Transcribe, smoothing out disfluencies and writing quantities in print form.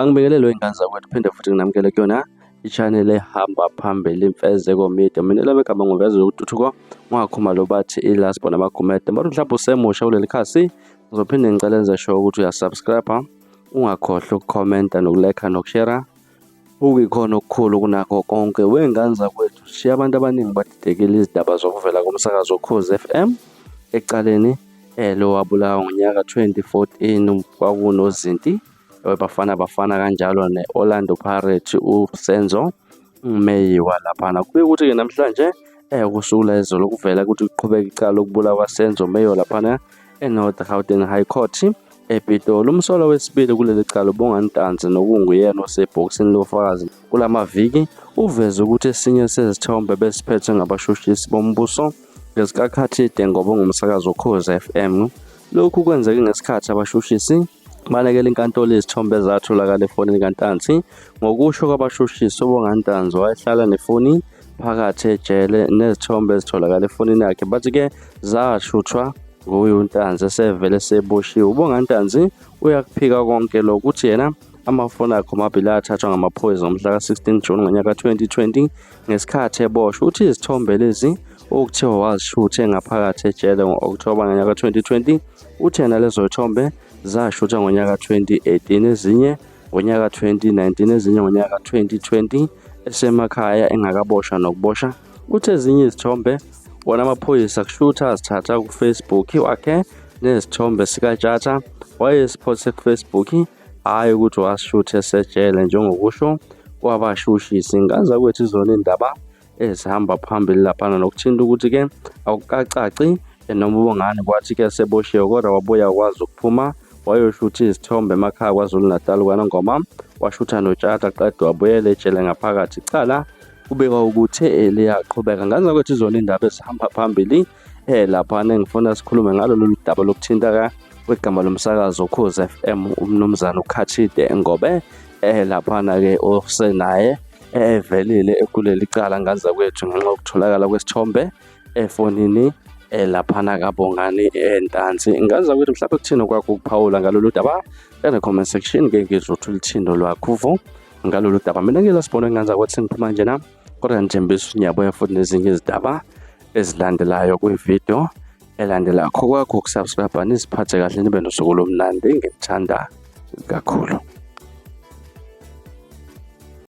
Angibingelele wey'ngane zakwethu, phinde futhi nginamukele kuyona i-channel ehamba phambili Imfezeko Media. Mina lami igama nguVeza Ututhuko, ungakhuluma lo bathi iLasbo namaGumede. Mara mhlawumbe usemusha kuleli khasi, ngizophinde ngicela enze sure ukuthi uyasubscribe, ungakhohlwa ukukhomenta nokulekha nokushera. Ukuyikhona okukhulu kunakho konke. Wey'ngane zakwethu, sishiya abantu abaningi badidekile izindaba zokuvela komsakazo Ukhozi FM ekucaleni lo wabulawa ngonyaka 2014 kwakunozinti Bafana kanjalo ne-Orlando Pirates uSenzo Meyiwa laphana. Kubuye ukuthi-ke namhlanje kusukela izolo kuvela ukuthi kuqhubeka icala lokubulawa kwaSenzo Meyiwa laphana eNorth Gauteng High Court ePitoli. Umsolo wesibili kuleli cala uBongantanzi nokunguyena osebhokisini lofakazi kulamaviki uveze ukuthi esinye sezithombe besiphethe ngabashushisi bombuso ngesikhathi ngoba ngumsakazo Ukhozi FM. Lokhu kwenzeke ngesikhathi abashushisi banekela inkantolo izithombe ezatholakala efonini kaNtanzi. Ngokusho kwabashushisi, uBongantanzi wayehlala nefoni phakathi ejele nezithombe ezitholakala efonini yakhe, bathi-ke zashuthwa nguye uNtanzi esevele seboshiwe. uBongantanzi uyakuphika konke lokho, uthi yena amafoni akhe omabili athathwa ngamaphoyisa ngomhla ka-16 June ngonyaka 2020 ngesikhathi eboshwe. Uthi izithombe lezi okuthiwa wazishuthe ngaphakathi ejele ngo-October ngonyaka 2020, uthi yena lezo zithombe zashuthwa ngonyaka 2018, ezinye ngonyaka 2019, ezinye ngonyaka 2020 esemakhaya engakaboshwa nokubosha. Uthi ezinye izithombe wona amaphoyisa kushutha azithatha ku-Facebook wakhe nezithombe sikaJata wayesiphothe ku-Facebook, hhayi ukuthi wasishutha esejele njengokusho kwabashushisi. Ingane zakwethu izona indaba ezihamba phambili laphana nokuthinta ukuthi-ke akukacaci noma ubongani kwathi-ke seboshiwe, kodwa wabuya wakwazi ukuphuma wayoshutha izithombe emakhaya KwaZulu-Natal kwaNongoma, washutha noJata qeda wabuyela ejele ngaphakathi. Icala kubekwa ukuthi liyaqhubeka. Ngane zakwethu izona indaba ezihamba phambili laphana engifuna sikhulume ngalo lolu daba lokuthintaka kwegama lomsakazo Ukhozi FM umnumzana uKhathide Ngobe laphana-ke osenaye evelile kuleli cala ngane zakwethu ngenxa yokutholakala kwesithombe efonini laphana kaBongani Ntanzi. Ingane zakwethu, mhlawumbe kuthini kwakho ukuphawula ngalolu daba ene-comment section, ngeke ngizothola ithindo lwakho ngalolu daba. Mina ngilasibona ingane zakwethu sengiphuma nje na, kodwa ngithembisa ngiyabuya futhi nezinye izindaba ezilandelayo kwividiyo elandelayo. Kwakho ukusubscribe, niziphathe kahle, nibe nosuku lomnandi, ngikuthanda kakhulu.